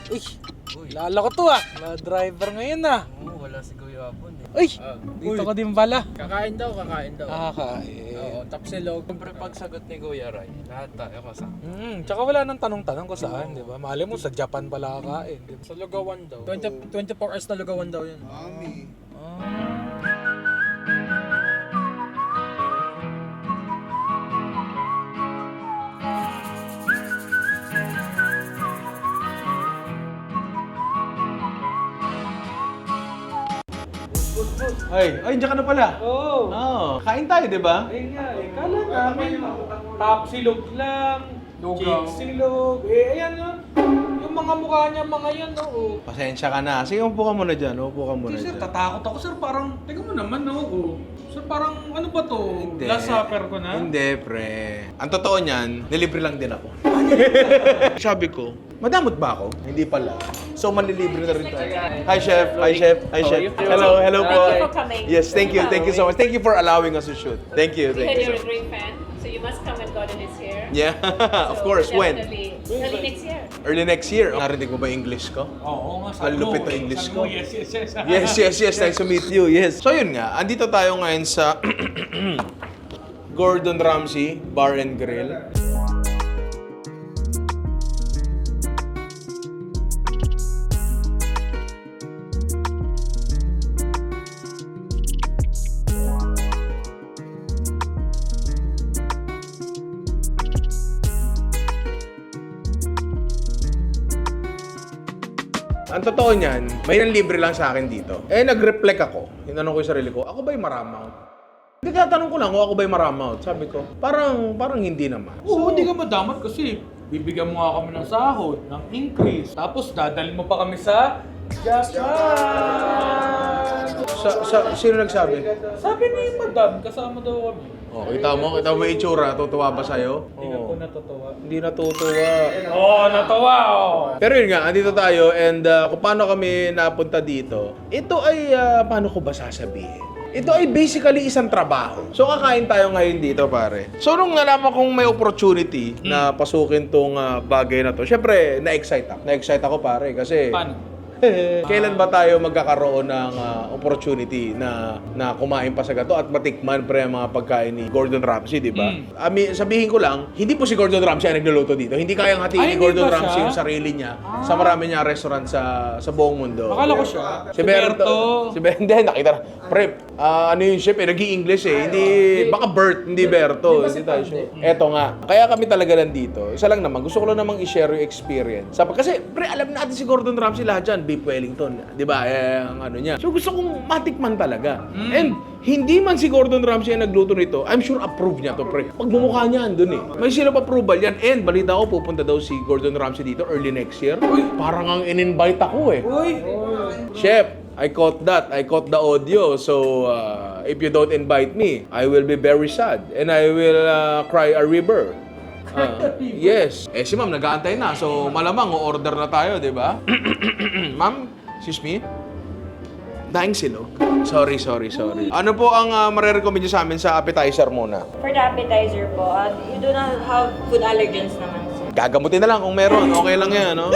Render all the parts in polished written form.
Uy, lala ko to ah. Wala driver ngayon ah. Oo, wala si Kuya Apon eh. Uy, dito ka din pala. Kakain daw. Ah, kain. Oo, tapsilog. Siyempre pagsagot ni Kuya Ray, lahat tayo kasama. Tsaka wala nang tanong-tanong kung saan, di ba? Mali mo sa Japan pala kakain, di ba? Sa Lugawan daw. 24 hours na Lugawan daw yun. Ay, diyan ka na pala. Oo. Kain tayo, di ba? Ayun nga eh. Kala namin top silog lang, Lugaw. cheek silog. Ayan no. Yung mga mukha niya, mga yan no. Oh. Pasensya ka na. Sige, upo ka muna dyan. Upo ka muna Sir, dyan. tatakot ako sir. Parang, tingnan mo naman no. Oh. Sir, parang ano ba to? Hindi. Last supper ko na? Hindi, pre. Ang totoo niyan, nilibre lang din ako. Sabi ko, madamot ba ako? Hindi pala. So, manlilibre na rin tayo. Hi, Chef. Hi, Chef. Hi, Chef. Hello, hello po. Thank you for coming. Yes, thank you. Thank you so much. Thank you for allowing us to shoot. Thank you. We Thank heard you you're so a great fan, so you must come when Gordon is here. Yeah, of So, course. When? definitely, early next year. Early next year. Narinig mo ba English ko? Oo nga. Ang lupit ng English ko. Yes, yes, yes. Yes. Nice to meet you. Yes. So yun nga, andito tayo ngayon sa Gordon Ramsay Bar and Grill. Ang totoo niyan, may libre lang sa akin dito. Nag-reflect ako. Hinanong ko yung sarili ko, ako ba'y maramount? Hindi, tatanong ko lang kung ako ba'y maramount. Sabi ko, parang hindi naman. Oo, hindi ka madamat kasi bibigyan mo nga kami ng sahod, ng increase. Tapos dadalhin mo pa kami sa Japan! Sino nagsabi? Sabi ni Madam, kasama daw kami. Oh, kita mo yung itsura, tutuwa ba sa'yo? Hindi ka po natutuwa. Hindi natutuwa. Oo, natuwa oh! Pero yun nga, andito tayo and kung paano kami napunta dito, ito ay, paano ko ba sasabihin? Ito ay basically isang trabaho. So kakain tayo ngayon dito, pare. So nung nalaman kong may opportunity na pasukin tong bagay na to, syempre na-excite ako. Na-excite ako, pare, kasi Paano? kailan ba tayo magkakaroon ng opportunity na kumain pa sa gato at matikman pre ang mga pagkain ni Gordon Ramsay, di ba? Sabihin ko lang, hindi po si Gordon Ramsay ang nagluluto dito. Hindi kayang hatiin Ay, ni Gordon hindi ba Ramsay siya? yung sarili niya sa marami niyang restaurant sa buong mundo. Akala ko siya. Si Berto. Hindi, nakita na. Pre, ano yung chef nag-i-English Hindi, baka Bert, hindi Berto. Hindi tayo sure. Eto nga. Kaya kami talaga nandito. Isa lang naman, gusto ko lang namang i-share yung experience. Kasi, pre, alam natin si Gordon Ramsay lahat dyan. Beef Wellington, di ba? Ang ano niya. So, gusto kong matikman talaga. And, hindi man si Gordon Ramsay ang nagluto nito, I'm sure approve niya to, pre. Pagmumukha niya, andun eh. May seal of approval yan. And, balita ko, pupunta daw si Gordon Ramsay dito early next year. Parang ang in-invite ako eh. Uy! Chef, I caught that. I caught the audio. So, if you don't invite me, I will be very sad. And I will cry a river. Yes. Si ma'am, nag-aantay na. So, malamang, o-order na tayo, di ba? Ma'am, excuse me? Daing silog. Sorry. Ano po ang marirecommend niyo sa amin sa appetizer muna? For the appetizer po, you do not have food allergens naman, sir. Gagamutin na lang kung meron. Okay lang yan, no?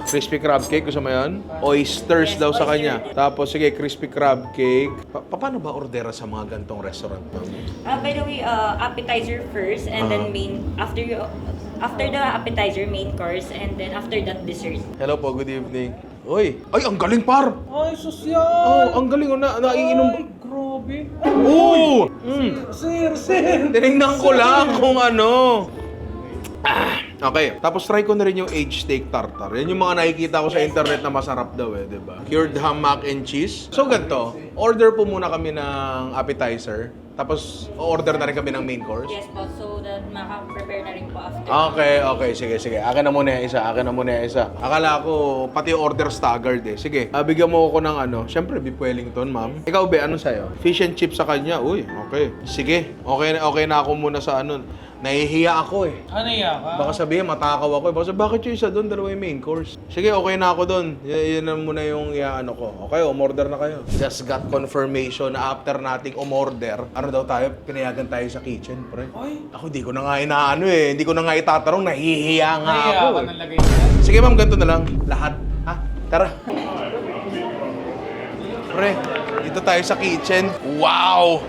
Crispy crab cake, gusto mo yan? Oysters Yes, daw sa oyster. kanya. Tapos, sige, crispy crab cake. Paano ba ordera sa mga gantong restaurant, ma'am? By the way, appetizer first, and then main, after the appetizer, main course, and then after that, dessert. Hello po, good evening. Uy! Ay, ang galing, par! Ay, sosyal! Oh, ang galing. Naiinom. Ay, grabe! Oo! Sir! Tinignan ko lang kung ano. Okay, tapos try ko na rin yung aged steak tartar. Yan yung mga nakikita ko sa internet na masarap daw di ba? Cured ham mac and cheese. So ganito, order po muna kami ng appetizer. Tapos order na rin kami ng main course. Yes po, so that maka-prepare na rin po after. Okay. Sige. Akin na muna yung isa. Akala ko, pati order staggered eh. Sige, bigyan mo ako ng ano. Siyempre, beef Wellington, ma'am. Ikaw, be, ano sa'yo? Fish and chips sa kanya. Uy, okay. Sige, okay na ako muna sa ano. Nahihiya ako eh. Ano yan ka? Baka sabihin, matakaw ako eh. Baka sabihin, bakit yung isa doon? Dalawa yung main course. Sige, okay na ako doon. Yan na muna yung ano ko. Okay, umorder na kayo. Just got confirmation na after nating umorder, ano daw tayo, pinayagan tayo sa kitchen, pre. Ay! Ako di ko na nga inaano eh. Hindi ko na nga itatanong, nahihiya nga Nahiya ako ka eh. ng lagay niya. Sige ma'am, ganito na lang. Lahat Ha? Tara. Pre, dito tayo sa kitchen. Wow!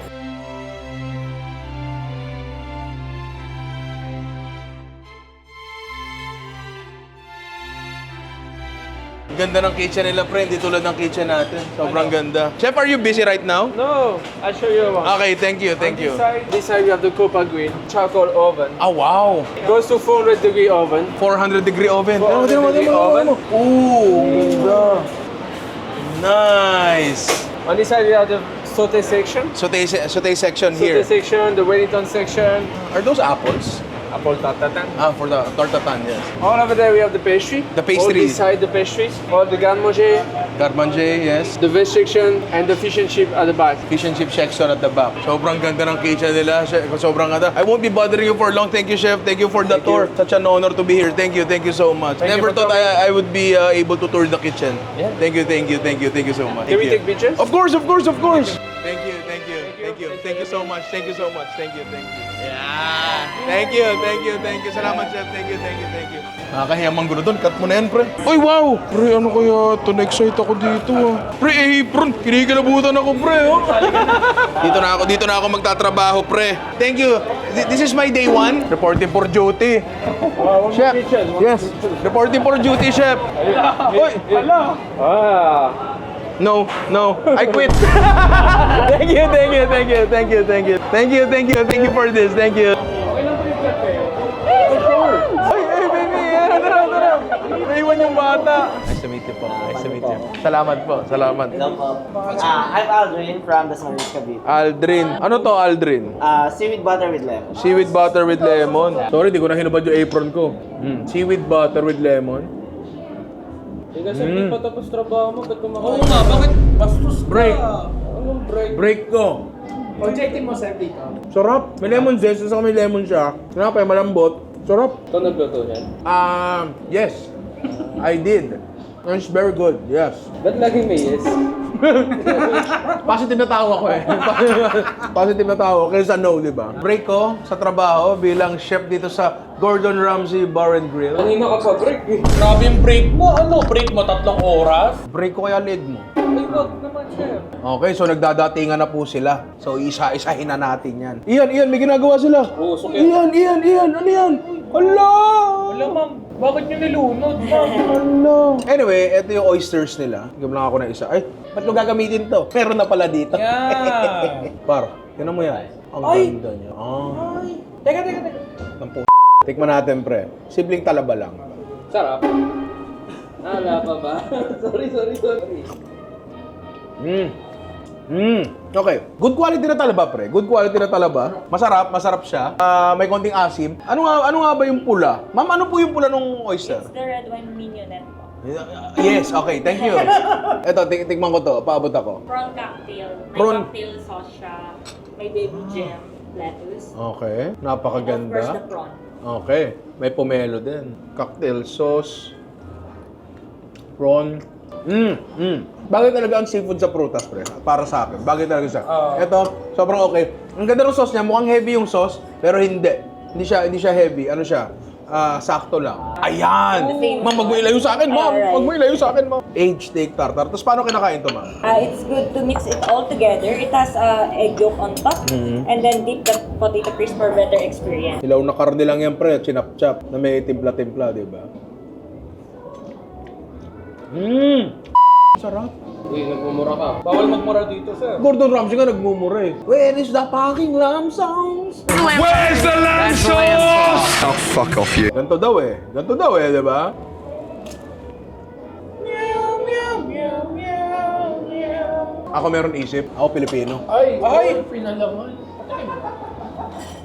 Ganda ng kitchen nila, pre. Hindi tulad ng kitchen natin. Sobrang ganda. Chef, are you busy right now? No, I'll show you one. Okay, thank you, thank you. This side you have the Copa Green charcoal oven. Ah, wow! Goes to 400-degree oven. 400-degree oven. 400-degree oven. Ooh, ganda. Nice! On this side you have the saute section. Saute section Saute here. section, the Wellington section. Are those apples? Apple tartatan. Ah, for the tartatan, yes. All over there we have the pastry. The pastry. All this side the pastries. All the garde-manger, Garmanje, yes. the veg section, and the fish and chip at the back. Fish and chip section at the back. Sobrang ganda ng kitchen nila. Sobrang ganda. I won't be bothering you for long. Thank you, Chef. Thank you for the tour. Such an honor to be here. Thank you so much. Thank you Never for thought coming. I would be able to tour the kitchen. Yeah. Thank you so much. Can Thank we you. take pictures? Of course. Thank you so much. Thank you. Yeah. Thank you. Salamat, Chef. Thank you. Nakakahiya manggulo doon. Cut mo na yan, pre. Ay, wow! Pre, ano kaya ito? Na-excite ako dito, ah. Pre, apron! Kinikilabutan ako, pre, oh. Dito na ako magtatrabaho, pre. Thank you. This is my day 1. Reporting for duty. Chef. Yes. Reporting for duty, Chef. Oy! Ah. No. I quit. Thank you for this. Thank you. Ay, baby. Tara. Naiwan yung bata. Nice to meet you po. Salamat po. Hello po. I'm Aldrin from the Smaris Cavite. Aldrin. Ano to, Aldrin? Seaweed butter with lemon. Seaweed butter with lemon. Sorry, di ko na hinubad yung apron ko. Seaweed butter with lemon. Kasi hindi pa tapos trabaho mo, ba't kumakain? Oo nga, bakit bastos ka? Break. Anong break? Break ko. Objective mo sir dito. Sarap. May lemon zest, saka may lemon siya. Sinapay, malambot. Sarap. Ikaw nagluto yan? Yes. I did. And it's very good, yes. Ba't laging may yes? Positive na tao ako eh. Positive na tao kaysa no, di ba? Break ko sa trabaho bilang chef dito sa Gordon Ramsay Bar and Grill. Kanina ka pa break eh. Grabe yung break mo. Ano? Break mo 3 oras? Break ko kaya leg mo. Ay, wag naman siya. Okay, so nagdadatingan na po sila. So isa-isahin na natin yan. Ian, may ginagawa sila. Usok yan. Ian, ano yan? Hala! Wala, ma'am. Bakit nyo nilunod, ma'am? Hala! Anyway, ito yung oysters nila. Gawin lang ako na isa. Ay, ba't ko gagamitin to? Meron na pala dito. Yan. Par, tinan mo yan. Ang ganda niya. Ay! Teka. Ng p***. Tikman natin, pre. Simpleng talaba lang. Sarap. Wala pa ba? sorry. Okay. Good quality na talaba, pre. Good quality na talaba. Masarap siya. May konting asim. Ano nga ba yung pula? Ma'am, ano po yung pula ng oyster? It's the red wine mignonette po. Yes, okay. Thank you. Ito, tikman ko to. Paabot ako. Prawn cocktail. May Prawn. cocktail sauce siya. May baby jam, lettuce. Okay. And of course, the Napakaganda. prawn. Okay. May pomelo din. Cocktail sauce. Prawn. Bagay talaga ang seafood sa prutas, pre. Para sa akin. Bagay talaga siya. Ito, sobrang okay. Ang ganda ng sauce niya. Mukhang heavy yung sauce, pero hindi. Hindi siya heavy. Ano siya? Sakto lang. Ayan! Ma'am, wag mo ilayo sa akin, ma'am! Alright. Wag mo ilayo sa akin, ma'am! Aged steak tartar. Tapos paano kinakain to, ma'am? It's good to mix it all together. It has egg yolk on top. And then dip the potato crisp for better experience. Hilaw na karne lang yan, pre. Chinap-chap na may timpla-timpla, di ba? Sarap. Uy, nagmumura ka. Bawal magmura dito, sir. Gordon Ramsay nga nagmumura eh. Where is the fucking lamb sauce? Where's the lamb sauce? Oh, fuck off you. Ganto daw eh, di ba? Ako meron isip, ako Pilipino. Ay! Pinalaman.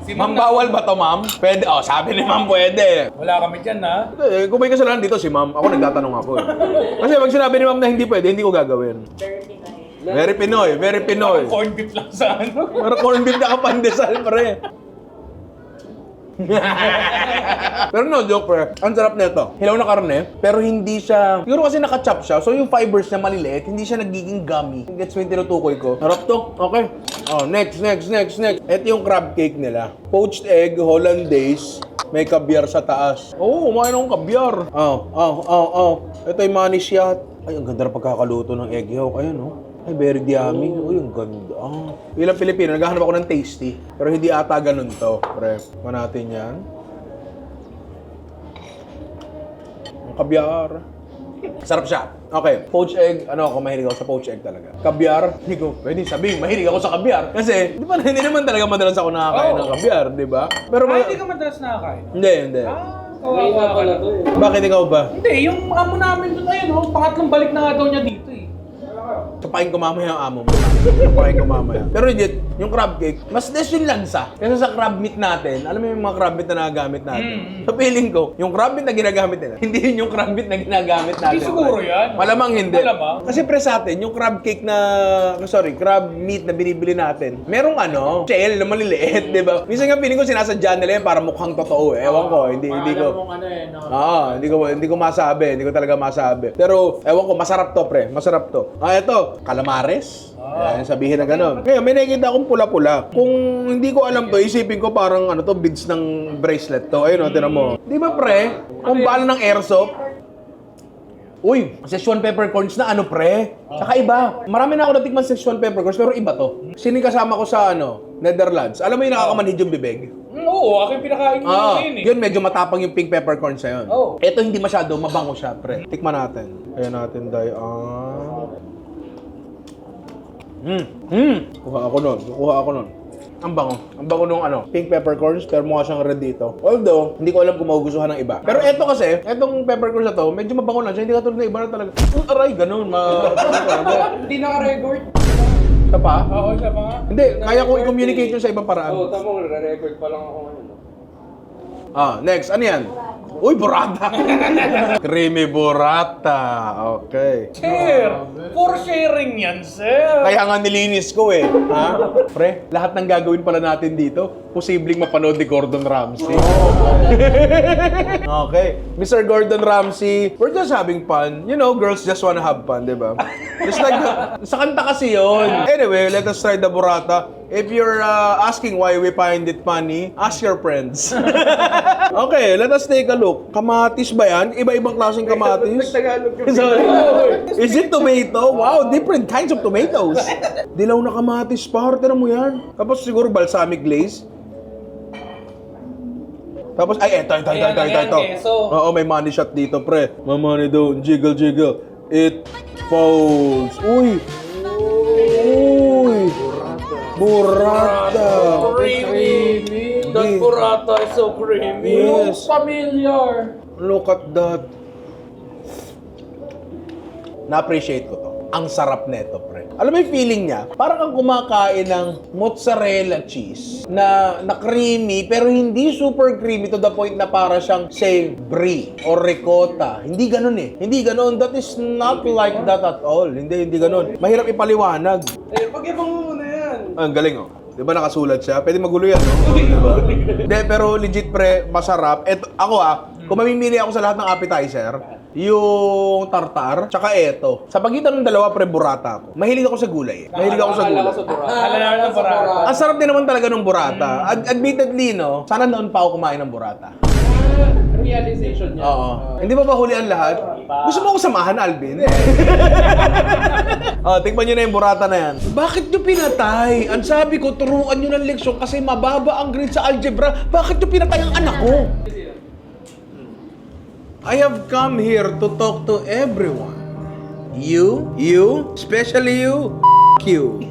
Si Ma'am, bawal ba to, ma'am? Pwede. Oh, sabi ni ma'am, pwede. Wala kami dyan, ha? Kung may kasalanan dito si ma'am, ako nagtatanong ako eh. Kasi pag sinabi ni ma'am na hindi pwede, hindi ko gagawin. Very Pinoy. Very Pinoy. Corn beef lang sa ano. Para corn beef na kapandesal, pre. Pero no, joke, pre. Ang sarap nito. Hilaw na karne, pero hindi siya... Siguro kasi naka-chop siya, so yung fibers niya maliliit, hindi siya nagiging gummy. Gets mo yung tinutukoy ko. Sarap to. Okay. Oh, next. Ito yung crab cake nila. Poached egg, hollandaise, May kabyar sa taas. Oo, kumain akong kabyar. Ito yung manisiyat. Ay, ang ganda na pagkakaluto ng egg yolk. Ayun, oh. Ay, very yummy. Uy, ang ganda. Bilang Pilipino, naghahanap ako ng tasty. Pero hindi ata ganun to. Pre, natin yan. Ang kabyar. Sarap siya. Okay, poached egg. Ano ako, mahilig ako sa poached egg talaga. Kabyar, hindi ko pwede sabihin, mahilig ako sa kabyar. Kasi, hindi naman talaga madalas ako nakakain ng kabyar, di ba? Pero Hindi ka madalas nakakain. Hindi. Kawawa ka na to eh. Bakit ikaw ba? Hindi, yung amo namin doon, ayun, pangatlong balik na nga daw niya dito eh. Kapain ko mamaya ang amo mo. Kapain ko mamaya. Pero legit, yung crab cake, mas less yung lansa. Kasi sa crab meat natin, alam mo yung mga crab meat na nagagamit natin. So feeling ko, yung crab meat na ginagamit nila, hindi yun yung crab meat na ginagamit natin. Hindi siguro yan. Malamang hindi. Malamang. Kasi pre sa atin, yung crab cake na, crab meat na binibili natin, merong shell na maliliit, di ba? Minsan nga feeling ko sinasadya nila yan para mukhang totoo eh. Ewan ko, hindi ko. Hindi ko masabi, hindi ko talaga masabi. Pero, ewan ko, masarap to pre, masarap to. Eto, calamares. Yan, sabihin na gano'n. Ngayon, may nakikita akong pula-pula. Kung hindi ko alam to, isipin ko parang beads ng bracelet to. Ayun, tinan mo. Di ba pre, kung bala ng airsoft, uy, Szechuan peppercorns na pre. Saka iba. Marami na ako natikman Szechuan peppercorns, pero iba to. Sino yung kasama ko sa Netherlands? Alam mo yung nakakamanhid yung bibig? Oo, aking pinakain niya yun eh. Yun, medyo matapang yung pink peppercorns na yun. Oo. Ito hindi masyado, mabango siya, pre. Tikman natin. Ayan natin, Kuha ako nun. Ang bango nung pink peppercorns, pero mukha siyang red dito. Although, hindi ko alam kung magugustuhan ng iba. Pero eto kasi, etong peppercorns na to, medyo mabango lang siya. Hindi katulad ng iba na talaga, aray, ganun. Hindi naka-record. Siya pa? Oo, siya pa nga. Hindi, kaya ko i-communicate yun sa ibang paraan. Oo, tama, re-record pa lang ako ngayon. Next, ano yan? Uy, burrata! Creamy burrata. Okay. Sir, for sharing yan, sir. Kaya nga nilinis ko eh. Ha? Pre, lahat ng gagawin pala natin dito, posibleng mapanood ni Gordon Ramsay. Okay. Mr. Gordon Ramsay, we're just having fun. You know, girls just wanna have fun, di ba? Just like, sa kanta kasi yun. Anyway, let us try the burrata. If you're asking why we find it funny, ask your friends. Okay, let us take a look. Kamatis ba yan? Iba-ibang klaseng kamatis. Sorry. Is it tomato? Wow, different kinds of tomatoes. Dilaw na kamatis, par. Tignan mo yan. Tapos siguro balsamic glaze. Tapos, ito. Keso. Oo, may money shot dito, pre. May money doon. Jiggle. It falls. Uy! Burrata. Creamy. That burrata is so creamy. Yes. Familiar. Look at that. Na-appreciate ko to. Ang sarap neto, pre. Alam mo yung feeling niya? Parang kang kumakain ng mozzarella cheese na creamy pero hindi super creamy to the point na para siyang, say, brie or ricotta. Hindi ganun eh. Hindi ganun. That is not like that at all. Hindi ganun. Mahirap ipaliwanag. Pag-ibang mo muna yan. Ang galing oh. Di ba nakasulat siya? Pwede magulo yan, no? Diba? Hindi, pero legit pre, masarap. Eto, ako kung mamimili ako sa lahat ng appetizer, yung tartar, tsaka eto. Sa pagitan ng dalawa, pre, burrata ako. Mahilig ako sa gulay. Ang sarap din naman talaga ng burrata. Admittedly, no? Sana noon pa ako kumain ng burrata. Realization niya. Oo. Hindi ba huli ang lahat? Gusto mo ako samahan, Alvin? Tingnan nyo na yung burrata na yan. Bakit nyo pinatay? Ang sabi ko, turuan nyo ng leksyon kasi mababa ang grade sa algebra. Bakit nyo pinatay ang anak ko? I have come here to talk to everyone. You, especially you, you.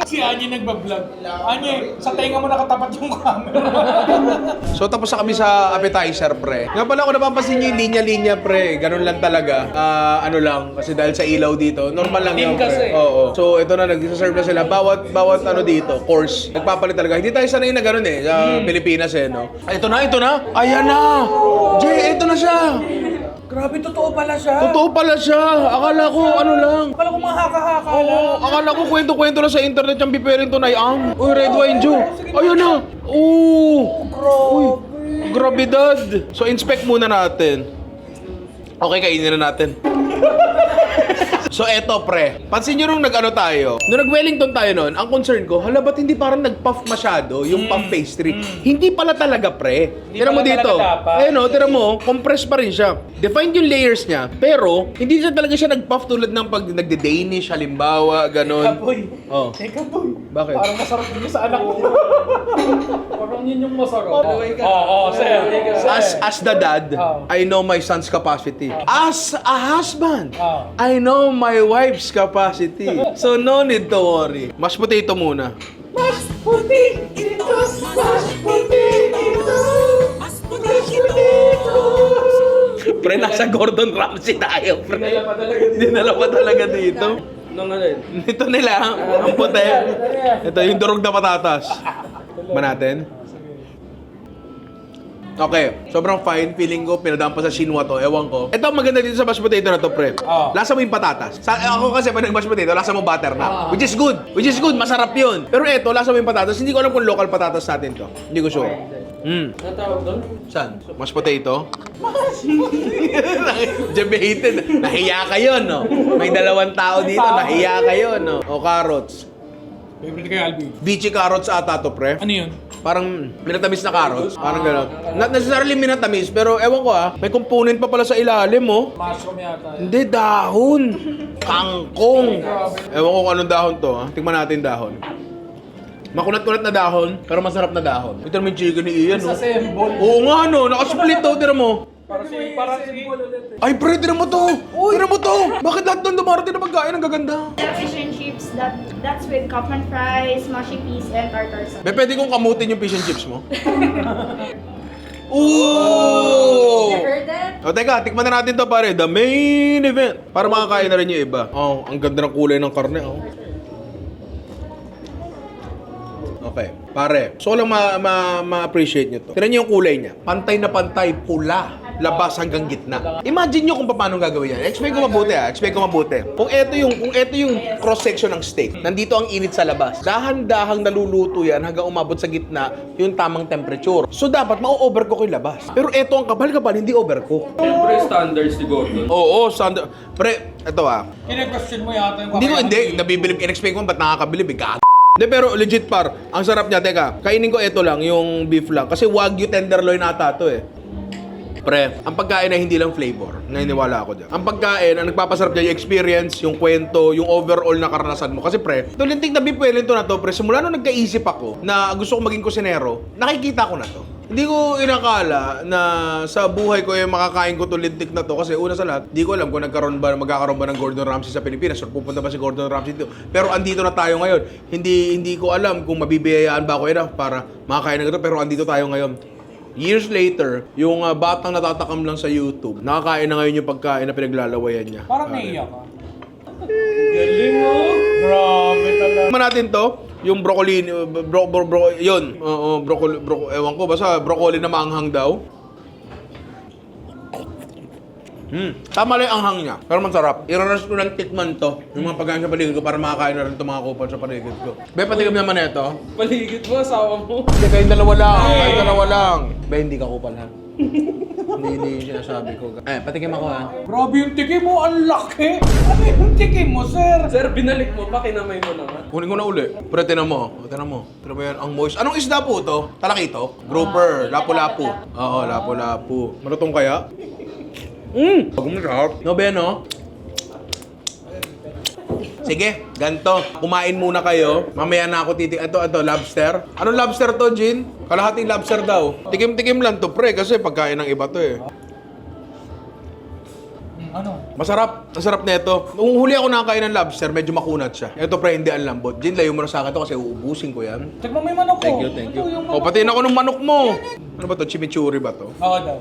Si Anye nagbablog. Anye, sa tenga mo nakatapat yung camera. So tapos na kami sa appetizer, pre. Nga pala ako napapansin nyo yung linya-linya, pre. Ganun lang talaga. Ano lang, kasi dahil sa ilaw dito, normal lang Team yun, pre. kasi. Oo. So ito na, nag-serve na sila. Bawat ano dito, course. Nagpapalit talaga. Hindi tayo sanay na ganun eh, sa Pilipinas eh, no? Ito na. Ayan na! Jay, ito na siya! Grabe, totoo pala siya. Totoo pala siya. Akala ko, ano lang. Akala ko mga haka-haka lang. Oo, akala ko kwento-kwento na sa internet yung pipirin to na yung red wine Jew. Ayun na. Uy, grabidad. So, inspect muna natin. Okay, kainin na natin. So eto pre, pansin nyo nung nag-ano tayo, nung nag-Wellington tayo nun, ang concern ko, hala ba't hindi parang nag-puff masyado yung puff pastry? Hindi pala talaga pre. Hindi Tira mo pala dito. talaga dapat. Ayun o, tira mo, compress pa rin siya. Defined yung layers niya, pero hindi siya talaga siya nag-puff tulad ng pag nagde-Danish, halimbawa, ganon. Boy. Oh. Teka boy. Bakit? Parang masarap din sa anak ko. Parang yun yung masarap. Oo, sir. As the dad, Oh. I know my son's capacity. As a husband, Oh. I know my wife's capacity. So no need to worry. Mashed potato muna. Pre, nasa Gordon Ramsay tayo, pre. Dinala pa talaga dito. Ito nila, ang puti. Ito yung durog na patatas. Ba natin? Okay, sobrang fine. Feeling ko, pinadaan pa sa Shinwa to. Ewan ko. Ito ang maganda dito sa mashed potato na to, pre. Oh. Lasa mo yung patatas. Ako kasi, pag nag-mashed potato, lasa mo butter na. Which is good. Which is good. Masarap yun. Pero ito, lasa mo yung patatas. Hindi ko alam kung local patatas natin to. Hindi ko sure. Natawag doon? Saan? Mashed potato? Debated. Nahiya kayo, no? May dalawang tao dito. Nahiya kayo, no? O carrots. Favorite kay Albi. Beachy carrots ata to, pre. Ano yun? Parang minatamis na carrots. Parang gano'n. Not necessarily minatamis, pero ewan ko may component pa pala sa ilalim, oh. Mushroom yata. Hindi, dahon. Kangkong. Ewan ko kung anong dahon to, ha. Tingnan natin dahon. Makunat-kunat na dahon, pero masarap na dahon. Ito naman yung chicken ni Ian, no? Assemble. Oo nga, no? Nakasplit, oh. Tira mo. Parang si... Ay, pre, tira mo to. Tira mo to. Bakit lahat doon dumarating na pagkain? Ang gaganda. The fish and chips, that's with Kaufman fries, mushy peas, and tartar sauce. Pwede kong kamutin yung fish and chips mo? Ooh! Heard that? O teka, tikman na natin to pare. The main event. Para makakain na rin yung iba. Oh, ang ganda ng kulay ng karne. Oh. Okay, pare. So lang ma-appreciate nyo to. Tignan nyo yung kulay niya. Pantay na pantay, pula. Labas hanggang gitna. Imagine nyo kung paano gagawin yan. Expect ko mabuti Expect ko mabuti. Kung ito yung cross-section ng steak, nandito ang init sa labas. Dahan-dahang naluluto yan hanggang umabot sa gitna yung tamang temperature. So dapat ma-overcook yung labas. Pero ito ang kapal-kapal, hindi overcook. Siyempre, standards ni Gordon. Oo, standard. Pre, ito Kine-question mo yata yung Hindi, nabibilib. In-expect mo, ba't nakakabilib? Hindi, pero legit par. Ang sarap niya. Teka, kainin ko ito lang, yung beef lang. Kasi Wagyu tenderloin ata to Pre, ang pagkain ay hindi lang flavor. Naniniwala ako dyan. Ang pagkain, ang nagpapasarap dyan, yung experience, yung kwento, yung overall na karanasan mo. Kasi pre, ito lintik na beef Wellington na to, pre. Simula nung nagkaisip ako na gusto ko maging kusinero, nakikita ko na to. Hindi ko inakala na sa buhay ko yung makakain ko to lintik na to. Kasi una sa lahat, hindi ko alam kung magkakaroon ba ng Gordon Ramsay sa Pilipinas or pupunta ba si Gordon Ramsay dito. Pero andito na tayo ngayon. Hindi ko alam kung mabibiyayaan ba ako para makakain na ito. Pero andito tayo ngayon. Years later, yung batang natatakam lang sa YouTube, nakakain na ngayon yung pagkain na pinaglalawayan niya. Parang naiiyak ka. Galing mo. Grabe talaga. Naman natin to, yung broccoli, yun. Oo, broccoli, ewan ko, basta broccoli na maanghang daw. Tama lang yung anghang niya, pero masarap. Iraras ko ng tikman to, yung mga pagkain sa paligid ko para makakain na rin itong mga kupal sa paligid ko. Be, patigam naman ito. Paligid mo, asawa mo. Hindi, kayong dalawa lang. Be, hindi ka kupal ha. Hindi yung sinasabi ko. Patigam ako ha. Grabe yung tikim mo, ang laki. Ano yung tikim mo, sir? Sir, binalik mo pa, kinamay mo naman. Kunin ko na uli. Pero tinan mo. Tinan mo yan. Ang moist. Anong isda po to? Talakito? Grouper. Lapu-lapu. Oo, lapu-lapu. Malutong kaya? Pag masarap. No, Ben, no? Sige, ganito. Kumain muna kayo. Mamaya na ako titik. Ito, lobster. Anong lobster to, Jin? Kalahating lobster daw. Tikim-tikim lang to, pre. Kasi pagkain ng iba to Ano? Masarap. Masarap na ito. Nung huli ako nakakain ng lobster, medyo makunat siya. Ito, pre, hindi ang lambot. Jin, layo mo na sa akin to kasi uubusin ko yan. Tignan mo yung manok ko. Thank you. Ito yung O, patiin ako ng manok mo. Ano ba to? Chimichurri ba to? Oo daw.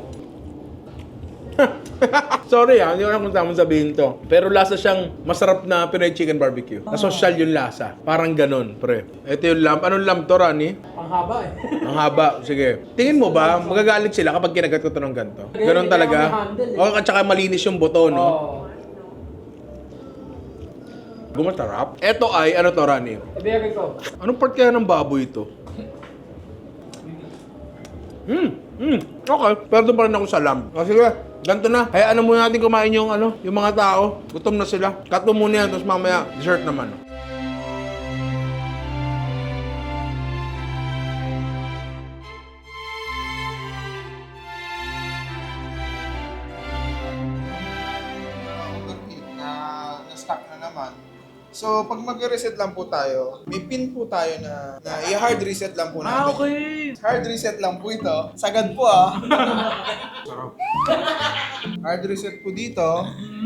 Sorry hindi ko alam kung tamang sabihin to. Pero lasa siyang masarap na Pinoy chicken barbecue. Nasosyal yung lasa. Parang ganon, pre. Ito yung lamb. Anong lamb to, Rani? Ang haba Ang haba. Sige. Tingin mo ba, magagalit sila kapag kinagat ko to ng ganito? Ganon talaga? O, at saka malinis yung buto, no? Gumasarap. Ito ay, ano to, Rani? Ibigay ko. Anong part kaya ng baboy ito? Okay. Pero doon pa rin ako sa lamb. O sige, ganito na. Hayaan na muna natin kumain yung yung mga tao. Gutom na sila. Cut mo muna yan, tapos mamaya dessert naman. Na-stuck na naman. So, pag mag-reset lang po tayo, may pin po tayo na i-hard reset lang po natin. Okay. Hard reset lang po ito. Sagad po Hard reset po dito.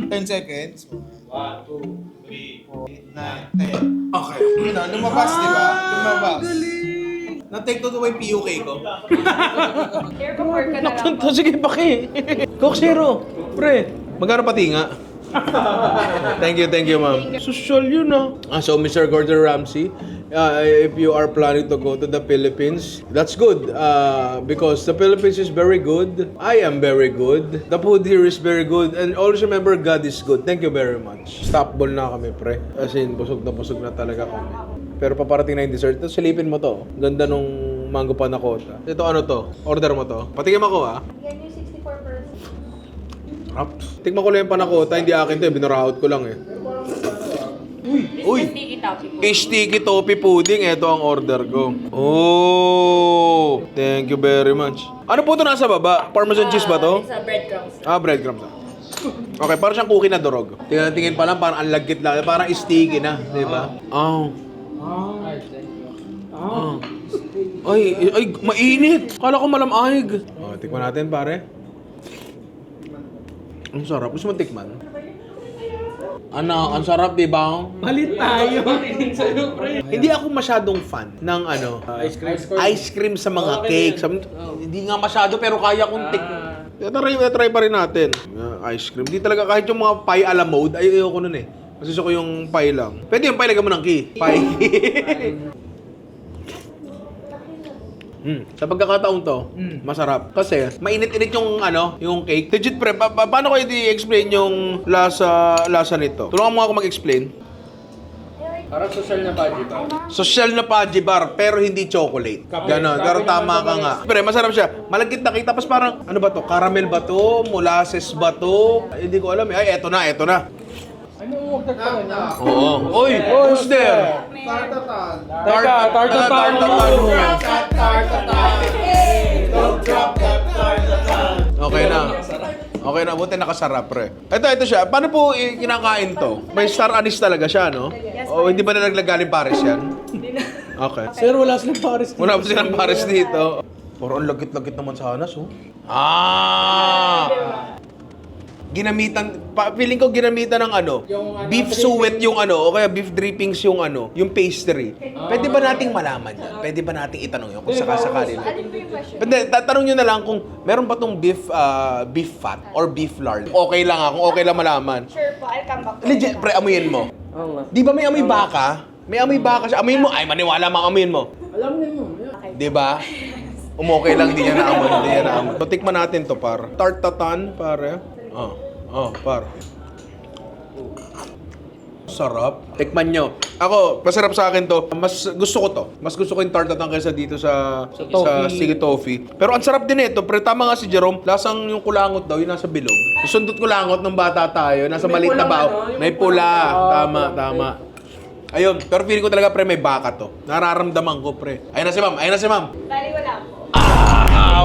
10 seconds. 1, 2, 3, 4, 8, 9, 10. Okay. Yun na, lumabas, di ba? Lumabas. Na-take to yung PUK ko. Air ka na lang po. Sige, paki. Coke Zero. Pre, magkano pati nga? Thank you, ma'am. Social yun, So, Mr. Gordon Ramsay, if you are planning to go to the Philippines, that's good. Because the Philippines is very good. I am very good. The food here is very good. And always remember, God is good. Thank you very much. Stop ball na kami, pre. As in, busog na talaga kami. Pero paparating na yung dessert. Ito, silipin mo to. Ganda nung mango panna cotta. Ito, ano to? Order mo to. Patingin ako, Yan yung 64%. Tikman ko lang yung panakota, hindi akin to, binarahout ko lang eh. Uy! Sticky topping po. Sticky toffee pudding, ito ang order ko. Oh! Thank you very much. Ano po ito nasa baba? Parmesan cheese ba to? It's a breadcrumbs. Breadcrumbs. Okay, parang siyang cookie na durog. Tingin pa lang, parang ang lagkit lang. Parang sticky na, di ba? Ay, mainit! Kala ko malamig. Tikman natin, pare. Ang sarap. Gusto mo tikman? Ang sarap, di ba? Palit tayo. Hindi ako masyadong fan ng ice cream sa mga cakes. Hindi nga masyado pero kaya kong try pa rin natin. Ice cream. Hindi talaga kahit yung mga pie a la mode, ayoko nun eh. Kasi gusto ko yung pie lang. Pwede yung pie, lagyan mo ng key. Pie. Sa pagkakataon to, masarap. Kasi, mainit-init yung yung cake. Legit pre, paano ko i-explain yung lasa nito? Tulungan mo ako mag-explain. Parang social na Paji Bar. Social na Paji Bar, pero hindi chocolate. Ganon, pero tama ka nga. Pre, masarap siya. Malagkit na cake, tapos parang, ano ba to? Caramel ba to? Molasses ba to? Hindi ko alam eh. Ay, eto na. Ano, huwag nagkaroon niya? Oo. Oy, who's there? Tartatan. Tartatan. Don't drop that tartatan. Okay na, buti nakasarap, pre. Ito siya. Paano po kinakain to? May star anise talaga siya, no? O hindi ba na naglagaling Paris yan? Okay. Sir, wala silang Paris. Wala pa silang Paris dito. Puro ang lagkit-lagkit naman sa hanas, oh. Feeling ko ginamitan ng beef suet yung o kaya beef drippings yung yung pastry. Pwede ba nating malaman yan? Pwede ba nating itanong yun kung sakasakali? Pwede, tatanong nyo na lang kung meron ba tong beef fat or beef lard. Okay lang kung okay lang malaman. Sure po, I'll come back. Legit, pre, amuyin mo. Oo nga. Di ba may amoy baka? May amoy baka siya. Amuyin mo. Ay, maniwala mga amuyin mo. Alam niyo mo. Di ba? Okay lang, di niya naamoy. So, tikman natin to, par. Tartatan, pare. Par. Sarap. Tikman nyo. Ako, masarap sa akin to. Mas gusto ko to. Mas gusto ko yung tartatan kaysa dito sa sticky toffee. Pero ang sarap din ito. Pero tama nga si Jerome, lasang yung kulangot daw, yung nasa bilog. Sundot kulangot nung bata tayo, nasa maliit na bao. May pula. Tama. Ayun, pero feeling ko talaga, pre, may baka to. Nararamdaman ko, pre. Ayun na si ma'am. Bali, wala po.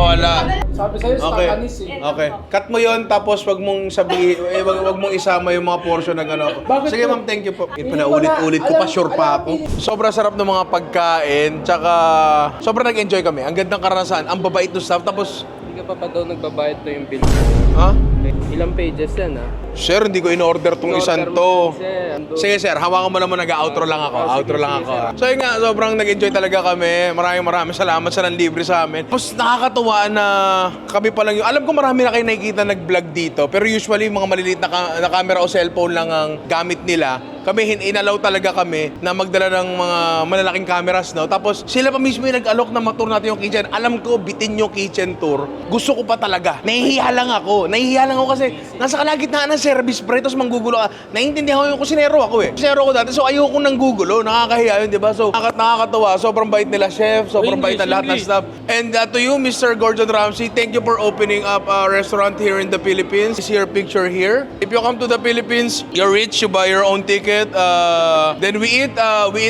Wala. Sabi sa'yo, Okay. stakanis eh. Okay. Cut mo 'yon tapos wag mong wag mong isama yung mga portion ng Sige ma'am, thank you po. Pinaulit-ulit ko pa, sure pa ako. Sobrang sarap ng mga pagkain, tsaka sobrang nag-enjoy kami. Ang gandang karanasan, ang babait ng staff, tapos Hindi ka pa daw nagbabayad to yung bill. ha? Ilang pages yan Sir, hindi ko in-order tong isang to. Ando. Sige sir, hawakan mo naman, nag-outro lang ako. Outro lang ako. So yun nga, sobrang nag-enjoy talaga kami. Maraming salamat sa nanlibre sa amin. Tapos nakakatuwa na kami pa lang yung... Alam ko marami na kayo nakikita nag-vlog dito. Pero usually, mga maliliit na camera o cellphone lang ang gamit nila. kami inalaw talaga kami na magdala ng mga malalaking cameras, no? Tapos sila pa mismo yung nag-alok na matur natin yung kitchen. Alam ko, bitin yung kitchen tour. Gusto ko pa talaga. Nahihiya lang ako kasi nasa kalagitnaan ng service pre, tapos manggugulo ka. Naiintindihan ko yung kusinero ako eh. Kusinero ko dati, so ayoko nang gugulo. Nakakahiya yun, di ba? So nakakatawa. Sobrang bait nila chef, sobrang bait na lahat ng staff. And to you, Mr. Gordon Ramsay, thank you for opening up a restaurant here in the Philippines. See your picture here. If you come to the Philippines, you're rich, you buy your own ticket. Then we eat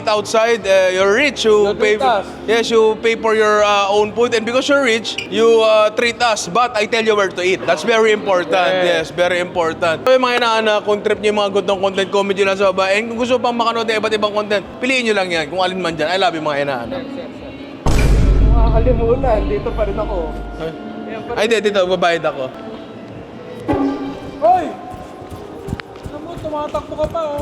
outside. You're rich, you pay. Yes, you pay for your own food. And because you're rich, you treat us. But I tell you where to eat. That's very important. Yes, very important. So yung mga inaanak, kung trip nyo yung mga gustong content, comedy lang sa baba. And kung gusto pang makanood ng iba't ibang content, piliin nyo lang yan. Kung alin man dyan. I love you mga inaanak. Makakalimutan, dito pa rin ako. Ay, dito, babayad ako. Hoy! Ano mo, tumatakbo ka pa oh.